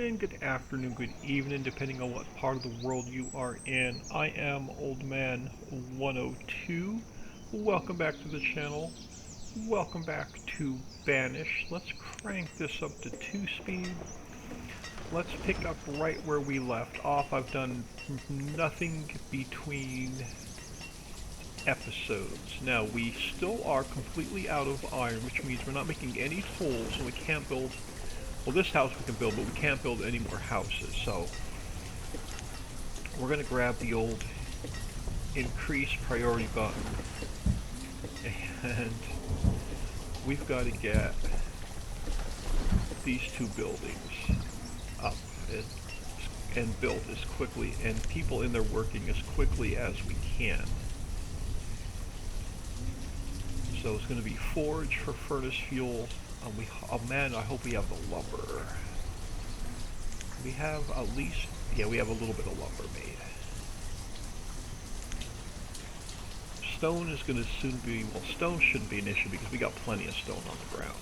morning, good afternoon, good evening, depending on what part of the world you are in. I am Old Man 102. Welcome back to the channel. Welcome back to Banished. Let's crank this up to 2 speed. Let's pick up right where we left off. I've done nothing between episodes. Now, we still are completely out of iron, which means we're not making any tools, and we can't build... Well, this house we can build, but we can't build any more houses, so we're going to grab the old increase priority button, and we've got to get these 2 buildings up and built as quickly, and people in there working as quickly as we can. So it's going to be forge for furnace fuel. Oh man, I hope we have the lumber. We have at least, yeah, we have a little bit of lumber made. Stone is going to soon be, well, stone shouldn't be an issue because we got plenty of stone on the ground.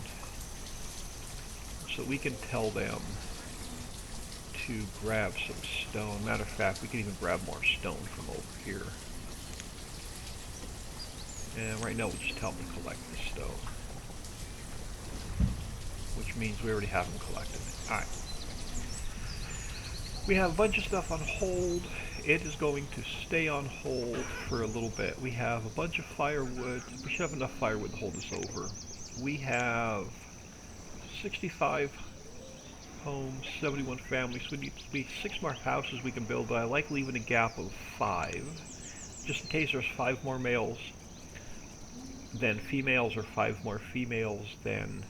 So we can tell them to grab some stone. Matter of fact, we can even grab more stone from over here. And right now we'll just tell them to collect the stone. Which means we already have them collected. Alright. We have a bunch of stuff on hold. It is going to stay on hold for a little bit. We have a bunch of firewood. We should have enough firewood to hold this over. We have 65 homes, 71 families. So we need to be 6 more houses we can build, but I like leaving a gap of 5. Just in case there's 5 more males than females, or 5 more females than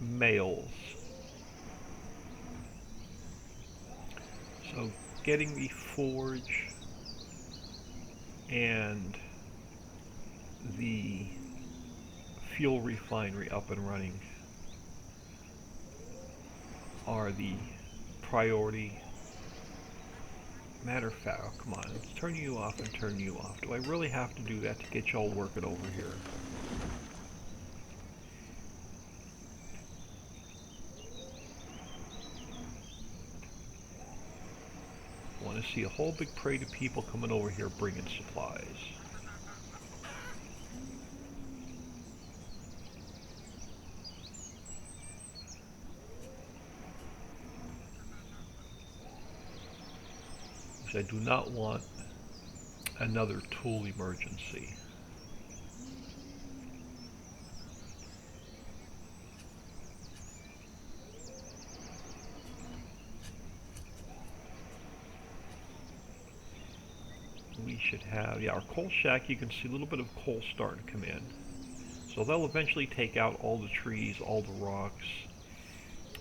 males. So getting the forge and the fuel refinery up and running are the priority. Matter of fact, oh, come on, let's turn you off and turn you off. Do I really have to do that to get y'all working over here? I want to see a whole big parade of people coming over here bringing supplies. Because I do not want another tool emergency. We should have, yeah, our coal shack, you can see a little bit of coal starting to come in. So they'll eventually take out all the trees, all the rocks,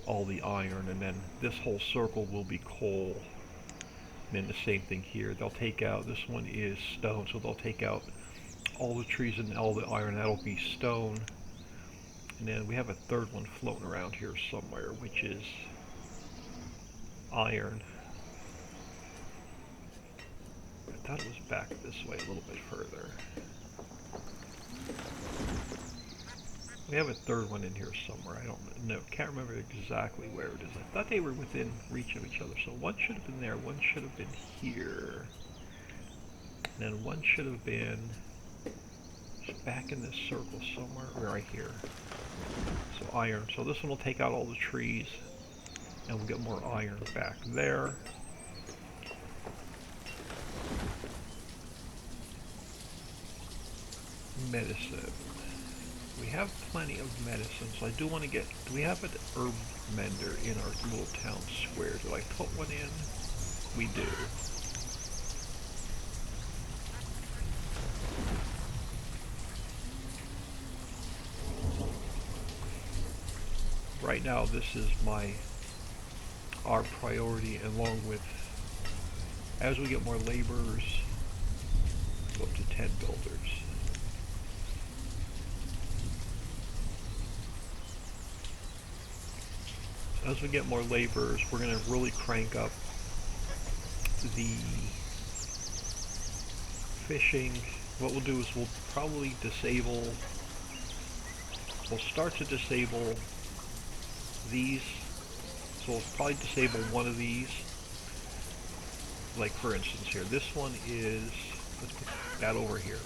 all the iron, and then this whole circle will be coal. And then the same thing here. They'll take out, this one is stone, so they'll take out all the trees and all the iron. That'll be stone. And then we have a 3rd one floating around here somewhere, which is iron. I thought it was back this way a little bit further. We have a 3rd one in here somewhere. I don't know. Can't remember exactly where it is. I thought they were within reach of each other. So one should have been there. One should have been here. And then one should have been back in this circle somewhere. Right here. So iron. So this one will take out all the trees. And we'll get more iron back there. Medicine. We have plenty of medicine, so I do want to get... Do we have an herb mender in our little town square? Did I put one in? We do. Right now, this is our priority, along with, as we get more laborers, go up to 10 builders. As we get more laborers, we're going to really crank up the fishing. What we'll do is we'll probably disable, we'll start to disable these So we'll probably disable one of these. Like for instance here, this one is, let's put that over here.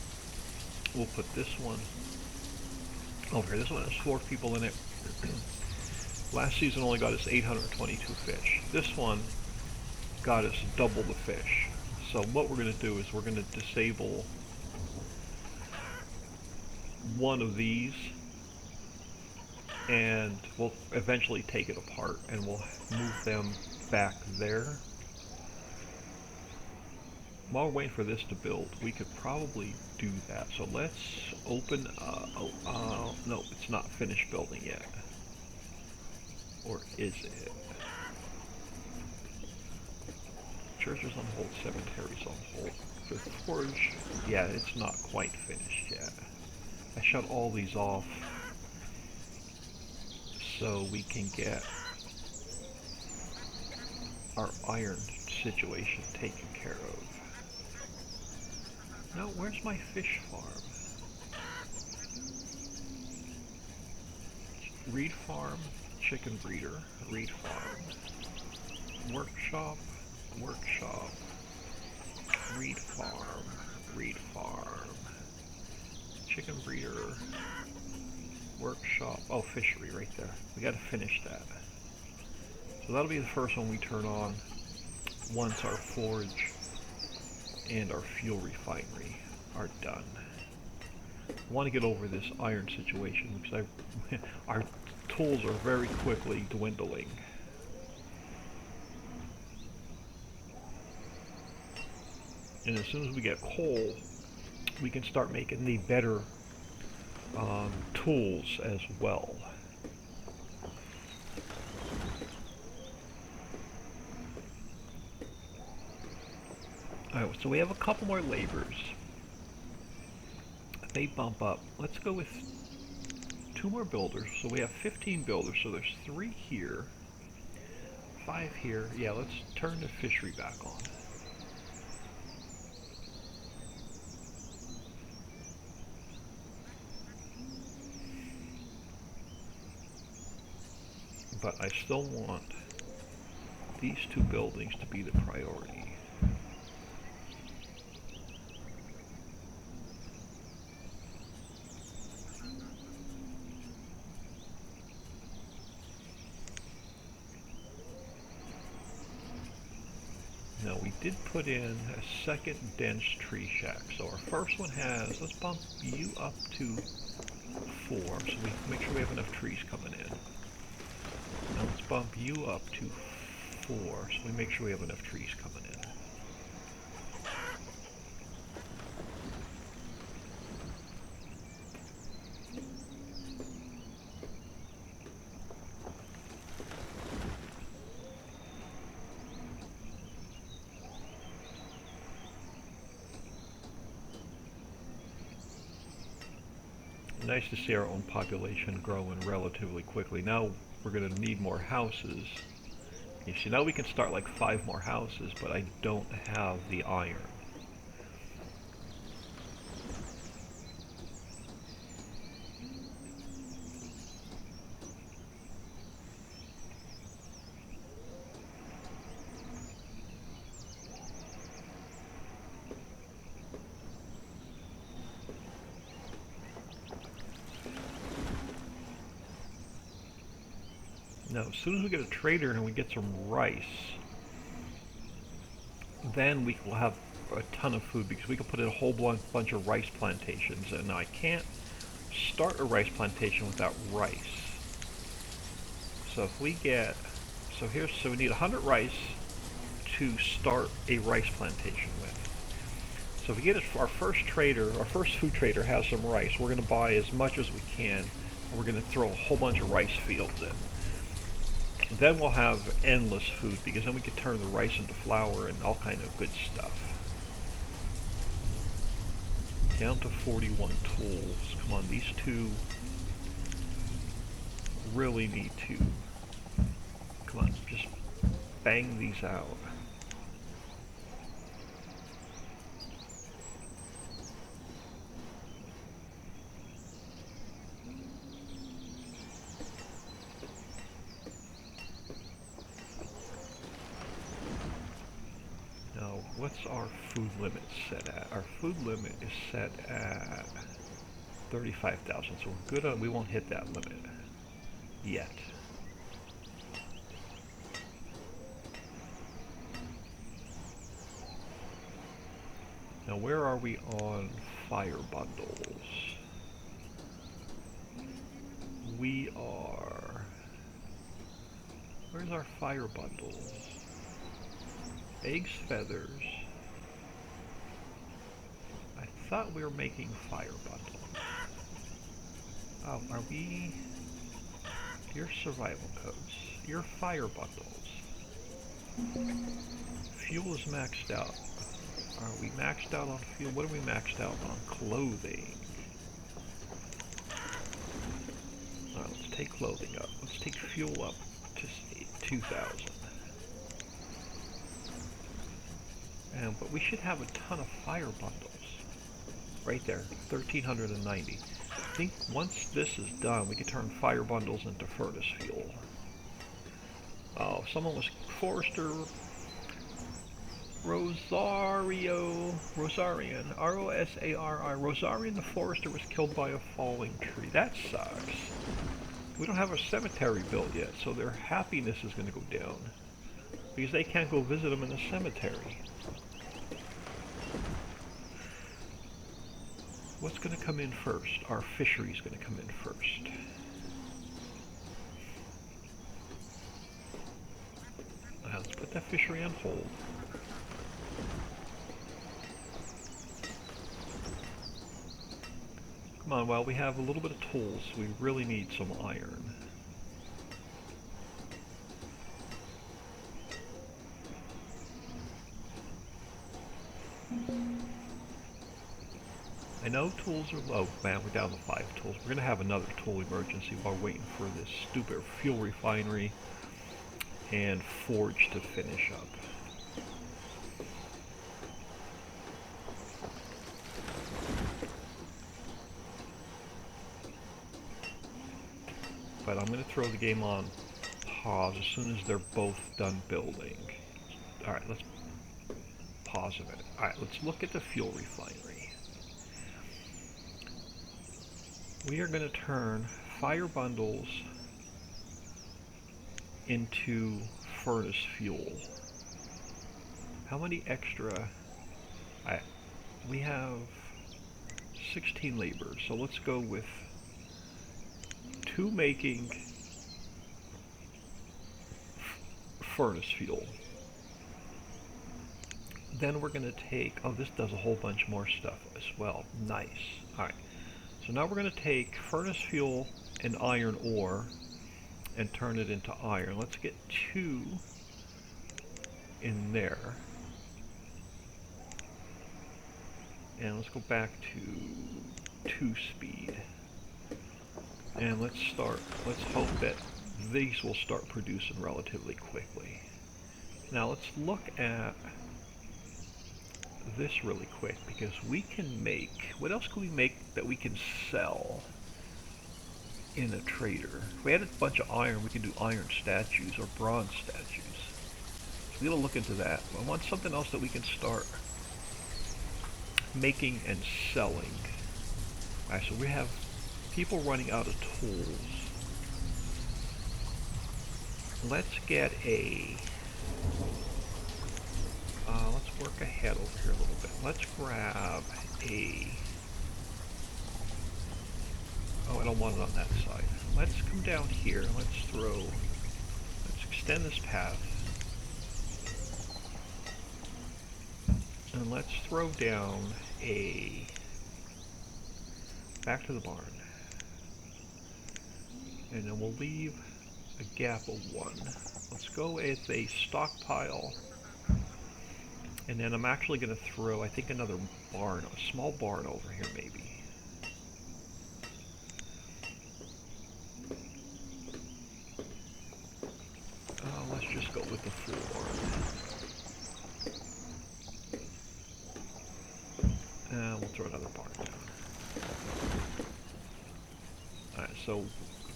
We'll put this one over here. This one has 4 people in it. Last season only got us 822 fish. This one got us double the fish. So what we're going to do is we're going to disable one of these, and we'll eventually take it apart and we'll move them back there. While we're waiting for this to build, we could probably do that. So let's open, no, it's not finished building yet. Or is it? Church is on hold, cemetery's on hold. The forge, yeah, it's not quite finished yet. I shut all these off so we can get our iron situation taken care of. Now, where's my fish farm? Reed farm, chicken breeder, reed farm, workshop, workshop, reed farm, chicken breeder, workshop, oh, fishery right there. We gotta finish that. So that'll be the first one we turn on once our forge and our fuel refinery are done. I want to get over this iron situation because our tools are very quickly dwindling. And as soon as we get coal, we can start making the better tools as well. Alright, so we have a couple more laborers. They bump up. Let's go with 2 more builders. So we have 15 builders. So there's 3 here, 5 here. Yeah, let's turn the fishery back on. But I still want these 2 buildings to be the priority. Now we did put in a second dense tree shack. So our first one has, let's bump you up to 4 so we make sure we have enough trees coming in. Now let's bump you up to 4 so we make sure we have enough trees coming in. Nice to see our own population growing relatively quickly. Now we're going to need more houses. You see, now we can start like 5 more houses, but I don't have the iron. Now, as soon as we get a trader and we get some rice, then we will have a ton of food because we can put in a whole bunch of rice plantations. And now I can't start a rice plantation without rice. So if we get, so we need 100 rice to start a rice plantation with. So if we get our first trader, our first food trader has some rice, we're going to buy as much as we can, and we're going to throw a whole bunch of rice fields in. Then we'll have endless food because then we can turn the rice into flour and all kind of good stuff. Down to 41 tools. Come on, these 2 really need to, come on, just bang these out. what's our food limit set at? Our food limit is set at 35,000, so we're good on, we won't hit that limit yet. Now where are we on fire bundles? We are... Where's our fire bundles? Eggs, feathers. I thought we were making fire bundles. Oh, are we... Your survival codes. Your fire bundles. Fuel is maxed out. Are we maxed out on fuel? What are we maxed out on? Clothing. Alright, let's take clothing up. Let's take fuel up to 2,000. But we should have a ton of fire bundles. Right there, 1,390. I think once this is done, we can turn fire bundles into furnace fuel. Oh, someone was... Forester... Rosarian, R-O-S-A-R-I. Rosarian the Forester was killed by a falling tree. That sucks. We don't have a cemetery built yet, so their happiness is going to go down. Because they can't go visit them in the cemetery. What's going to come in first? Our fishery is going to come in first. Let's put that fishery on hold. Come on, while we have a little bit of tools, we really need some iron. I know tools are low. Man, we're down to 5 tools. We're going to have another tool emergency while waiting for this stupid fuel refinery and forge to finish up. But I'm going to throw the game on pause as soon as they're both done building. Alright, let's pause a minute. Alright, let's look at the fuel refinery. We are going to turn fire bundles into furnace fuel. How many extra? We have 16 laborers, so let's go with 2 making furnace fuel. Then we're going to take, oh, this does a whole bunch more stuff as well. Nice. Alright, so now we're going to take furnace fuel and iron ore and turn it into iron. Let's get 2 in there. And let's go back to 2 speed. And let's hope that these will start producing relatively quickly. Now let's look at this really quick, because we can make, what else can we make that we can sell in a trader? If we had a bunch of iron, we can do iron statues or bronze statues. So we gotta look into that. I want something else that we can start making and selling. Alright, so we have people running out of tools. Let's get a... let's work ahead over here a little bit. Let's grab a... Oh, I don't want it on that side. Let's come down here. Let's extend this path. And let's throw down a... back to the barn. And then we'll leave a gap of 1. Let's go with a stockpile. And then I'm actually going to throw, I think, another barn, a small barn over here maybe. Let's just go with the full barn. And we'll throw another barn down. Alright, so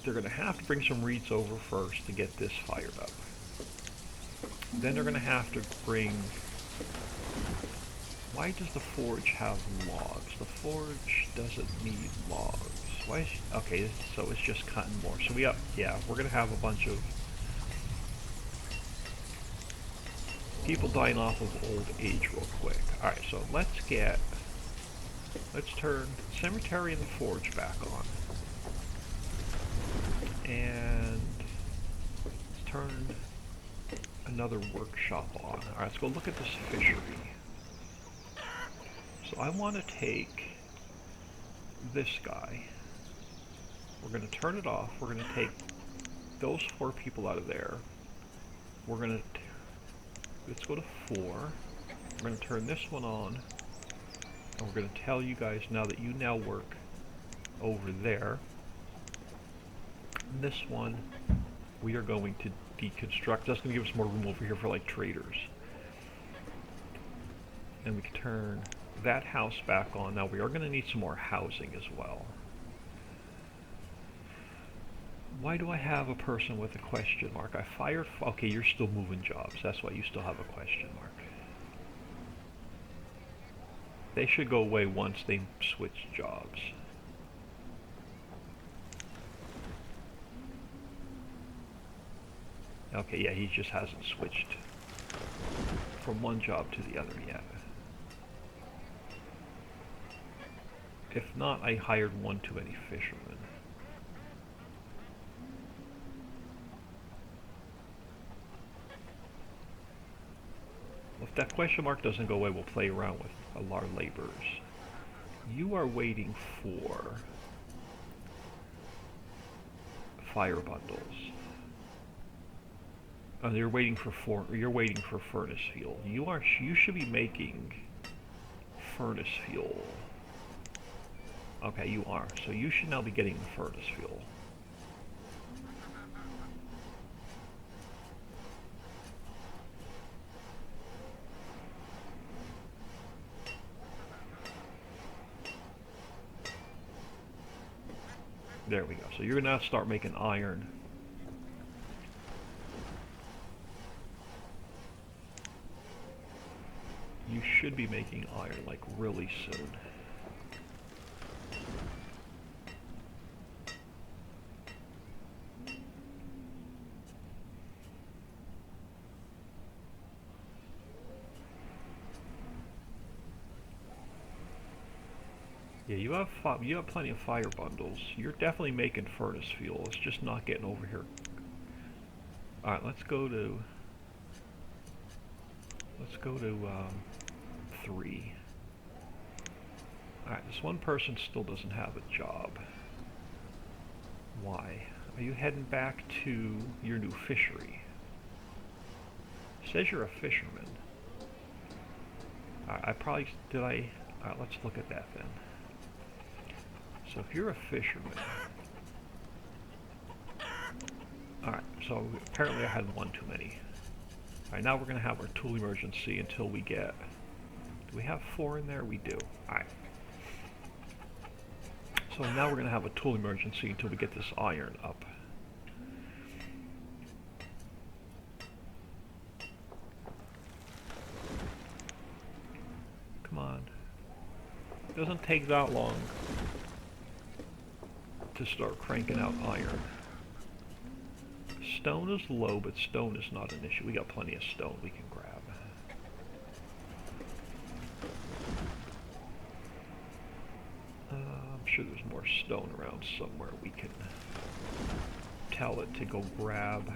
they're going to have to bring some reeds over first to get this fired up. Then they're going to have to bring Why does the forge have logs? The forge doesn't need logs. Why is, okay, so it's just cutting more. So we up, yeah, we're gonna have a bunch of people dying off of old age real quick. Alright, so let's turn cemetery and the forge back on. And let's turn another workshop on. Alright, let's go look at this fishery. So I want to take this guy. We're going to turn it off. We're going to take those 4 people out of there. We're going to, let's go to 4. We're going to turn this one on. And we're going to tell you guys now that you now work over there. This one, we are going to deconstruct. That's going to give us more room over here for like traders. And we can turn that house back on. Now we are going to need some more housing as well. Why do I have a person with a question mark? I fired, okay, you're still moving jobs. That's why you still have a question mark. They should go away once they switch jobs. Okay, yeah, he just hasn't switched from one job to the other yet. If not, I hired one too many fishermen. If that question mark doesn't go away, we'll play around with our laborers. You are waiting for fire bundles. You're waiting for furnace fuel. You should be making furnace fuel. Okay, you are. So you should now be getting the furnace fuel. There we go. So you're gonna start making iron. You should be making iron like really soon. Yeah, you have plenty of fire bundles. You're definitely making furnace fuel. It's just not getting over here. All right, let's go to 3. All right, this one person still doesn't have a job. Why? Are you heading back to your new fishery? It says you're a fisherman. All right, let's look at that then. So if you're a fisherman, alright, so apparently I had one too many. Alright, now we're going to have our tool emergency until we get, do we have 4 in there? We do. Alright. So now we're going to have a tool emergency until we get this iron up. Come on. It doesn't take that long to start cranking out iron. Stone is low, but stone is not an issue. We got plenty of stone we can grab. I'm sure there's more stone around somewhere we can tell it to go grab.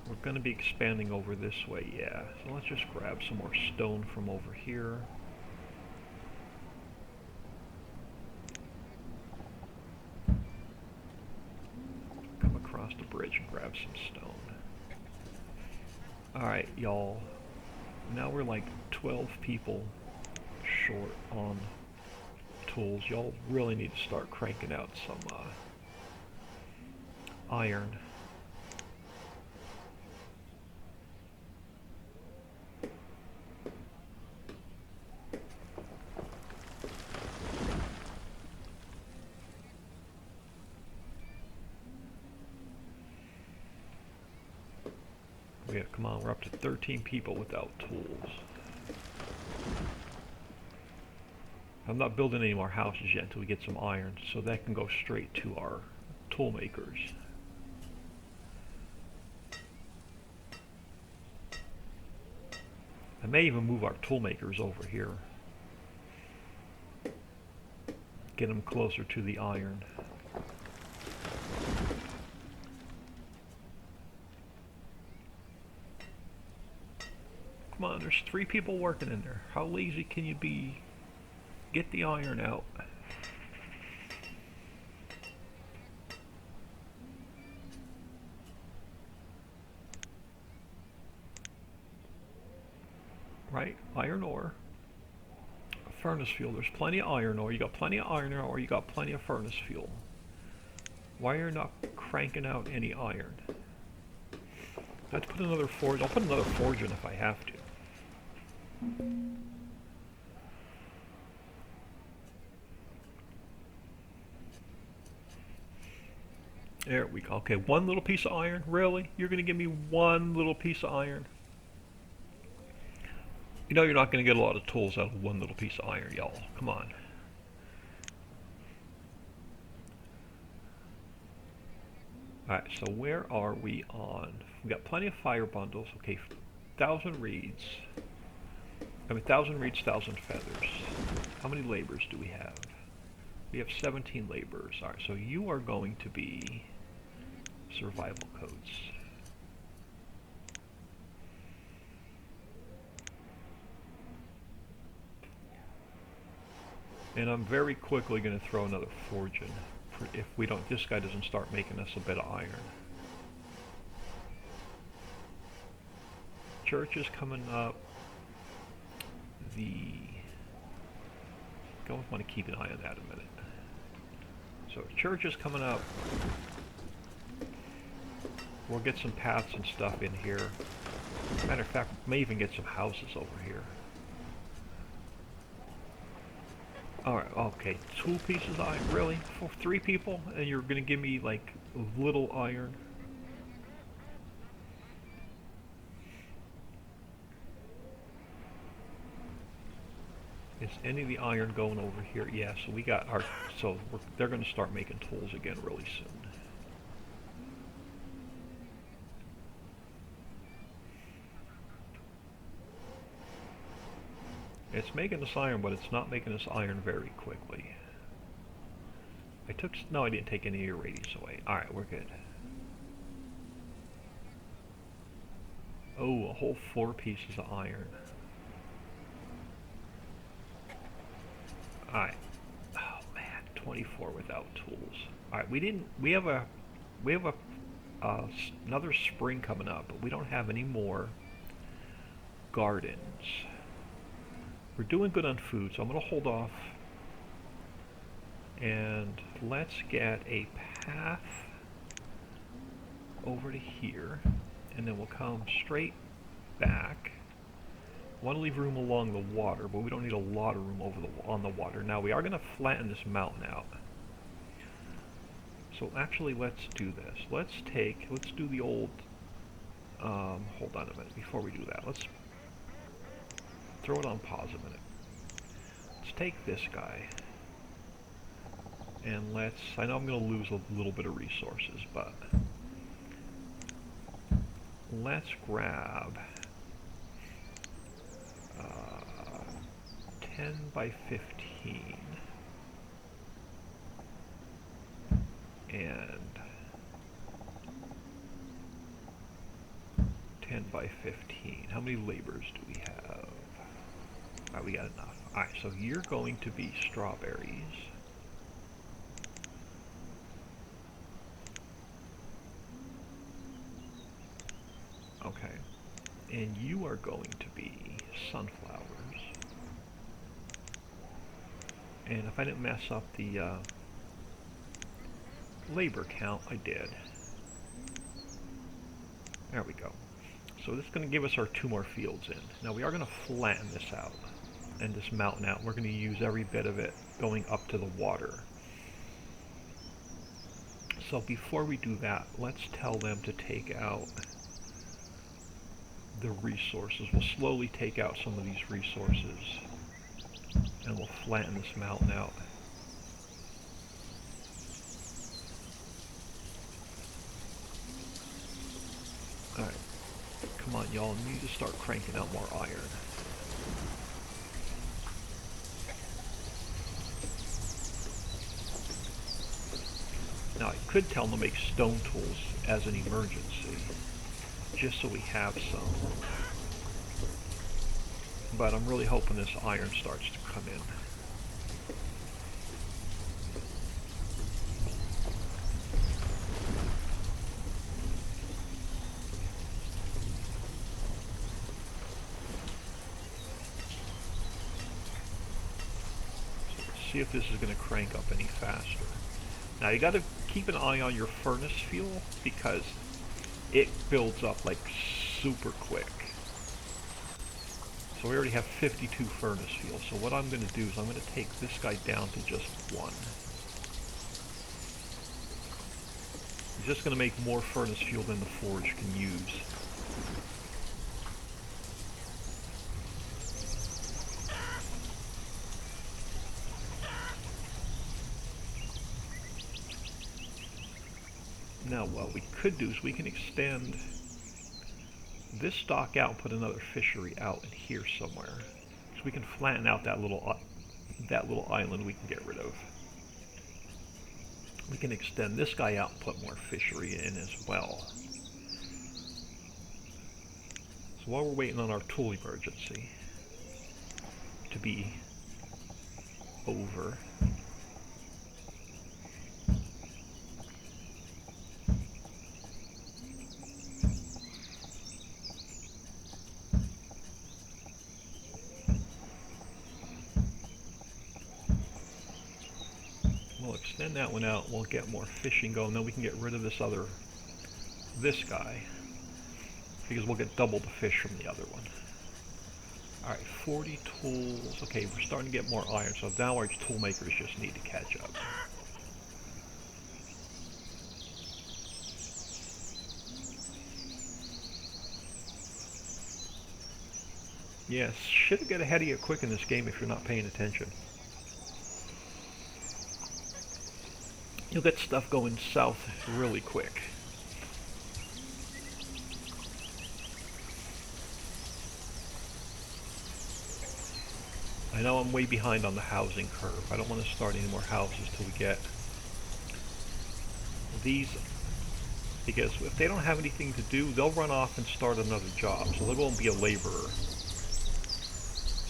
We're going to be expanding over this way, yeah. So let's just grab some more stone from over here. The bridge and grab some stone. Alright, y'all. Now we're like 12 people short on tools. Y'all really need to start cranking out some iron. Yeah, come on, we're up to 13 people without tools. I'm not building any more houses yet until we get some iron, so that can go straight to our tool makers. I may even move our tool makers over here. Get them closer to the iron. Come on, there's 3 people working in there. How lazy can you be? Get the iron out. Right, iron ore. Furnace fuel. There's plenty of iron ore. You got plenty of iron ore. You got plenty of furnace fuel. Why are you not cranking out any iron? Let's put another forge. I'll put another forge in if I have to. There we go. Okay, 1 little piece of iron. Really? You're gonna give me 1 little piece of iron? You know you're not going to get a lot of tools out of 1 little piece of iron, y'all. Come on. Alright, so where are we on? We got plenty of fire bundles. Okay, 1,000 reeds. 1,000 reeds, 1,000 feathers. How many laborers do we have? We have 17 laborers. Alright, so you are going to be survival coats. And I'm very quickly going to throw another forge in if we don't. This guy doesn't start making us a bit of iron. Church is coming up. Want to keep an eye on that a minute. So church is coming up. We'll get some paths and stuff in here. Matter of fact, we may even get some houses over here. Alright, okay, 2 pieces of iron, really? For 3 people? And you're gonna give me, like, little iron? Is any of the iron going over here? Yeah, so we got our, they're gonna start making tools again really soon. It's making us iron, but it's not making us iron very quickly. No, I didn't take any of your radius away. Alright, we're good. Oh, a whole 4 pieces of iron. Alright. Oh man, 24 without tools. Alright, we have another spring coming up, but we don't have any more gardens. We're doing good on food, so I'm going to hold off. And let's get a path over to here. And then we'll come straight back. Want to leave room along the water, but we don't need a lot of room on the water. Now we are going to flatten this mountain out. So actually let's do this. Let's do the old, hold on a minute, before we do that, let's throw it on pause a minute. Let's take this guy, and I know I'm going to lose a little bit of resources, but let's grab 10 by 15 and 10 by 15. How many laborers do we have? Alright, we got enough. Alright, so you're going to be strawberries. Okay. And you are going to be sunflowers. And if I didn't mess up the labor count, I did. There we go. So this is going to give us our 2 more fields in. Now we are going to flatten this out and this mountain out. We're going to use every bit of it going up to the water. So before we do that, let's tell them to take out the resources. We'll slowly take out some of these resources and we'll flatten this mountain out. Alright, come on y'all, you need to start cranking out more iron. Now I could tell them to make stone tools as an emergency, just so we have some. But I'm really hoping this iron starts to come in. See if this is going to crank up any faster. Now you got to keep an eye on your furnace fuel because it builds up like super quick. So we already have 52 furnace fuel. So what I'm going to do is I'm going to take this guy down to just 1. It's just going to make more furnace fuel than the forge can use. Now what we could do is we can extend this dock out and put another fishery out in here somewhere. So we can flatten out that little island we can get rid of. We can extend this guy out and put more fishery in as well. So while we're waiting on our tool emergency to be over, we'll extend that one out, we'll get more fishing going, then we can get rid of this guy, because we'll get double the fish from the other one. Alright, 40 tools. Okay, we're starting to get more iron, so now our tool makers just need to catch up. Yes, should get ahead of you quick in this game if you're not paying attention. You'll get stuff going south really quick. I know I'm way behind on the housing curve. I don't want to start any more houses till we get these, because if they don't have anything to do, they'll run off and start another job, so they'll go and be a laborer.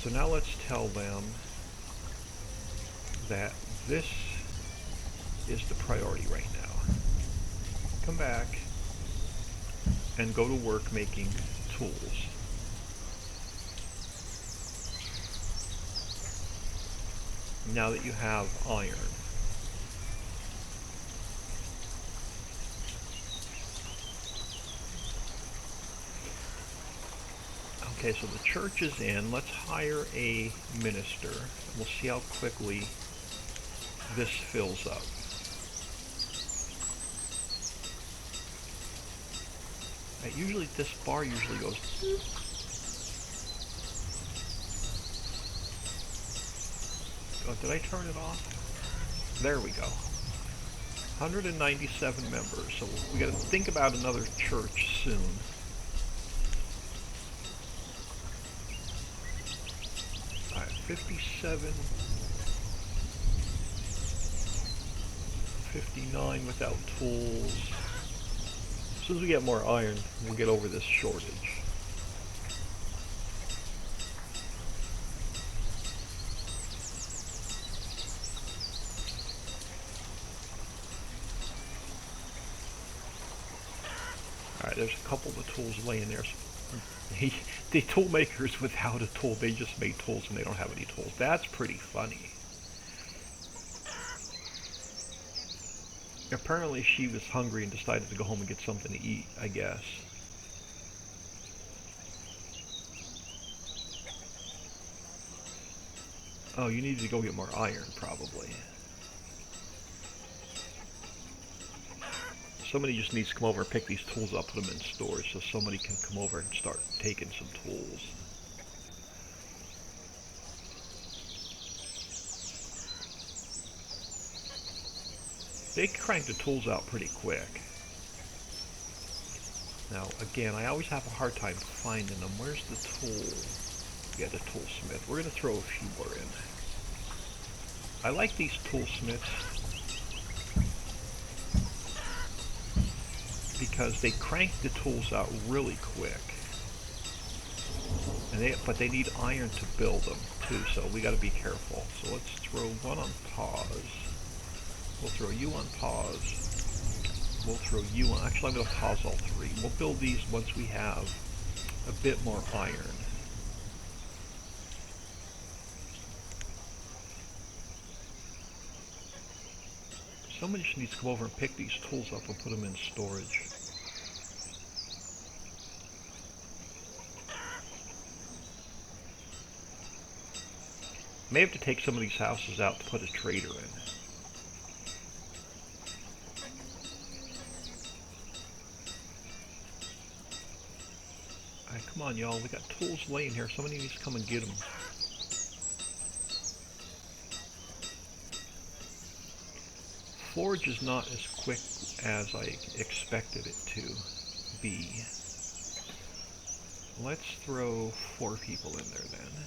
So now let's tell them that this is the priority right now. Come back and go to work making tools. Now that you have iron. Okay, so the church is in. Let's hire a minister. We'll see how quickly this fills up. Usually this bar usually goes. Oh, did I turn it off? There we go. 197 members. So we got to think about another church soon. All right, 57, 59 without tools. As soon as we get more iron, we'll get over this shortage. Alright, there's a couple of tools laying there. The tool makers without a tool, they just make tools and they don't have any tools. That's pretty funny. Apparently she was hungry and decided to go home and get something to eat, I guess. Oh, you need to go get more iron, probably. Somebody just needs to come over and pick these tools up, put them in storage, so somebody can come over and start taking some tools. they crank the tools out pretty quick. Now, again, I always have a hard time finding them. Where's the tool? Yeah, the toolsmith. We're going to throw a few more in. I like these toolsmiths because they crank the tools out really quick. And but they need iron to build them, too, so we got to be careful. So let's throw one on pause. We'll throw you on pause. We'll throw you on. Actually, I'm going to pause all three. We'll build these once we have a bit more iron. Somebody just needs to come over and pick these tools up and put them in storage. May have to take some of these houses out to put a trader in. Alright, come on y'all, we got tools laying here. Somebody needs to come and get them. Forge is not as quick as I expected it to be. Let's throw 4 people in there then.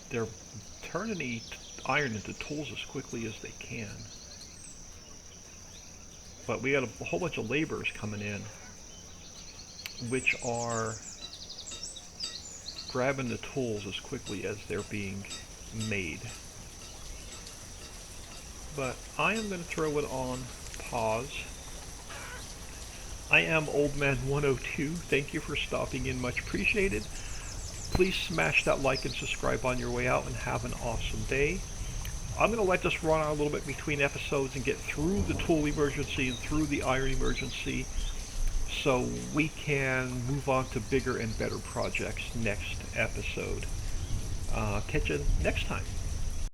They're turning the iron into tools as quickly as they can. But we got a whole bunch of laborers coming in, which are grabbing the tools as quickly as they're being made. But I am going to throw it on pause. I am Old Man 102. Thank you for stopping in, much appreciated. Please smash that like and subscribe on your way out and have an awesome day. I'm going to let this run out a little bit between episodes and get through the tool emergency and through the iron emergency so we can move on to bigger and better projects next episode. Catch you next time.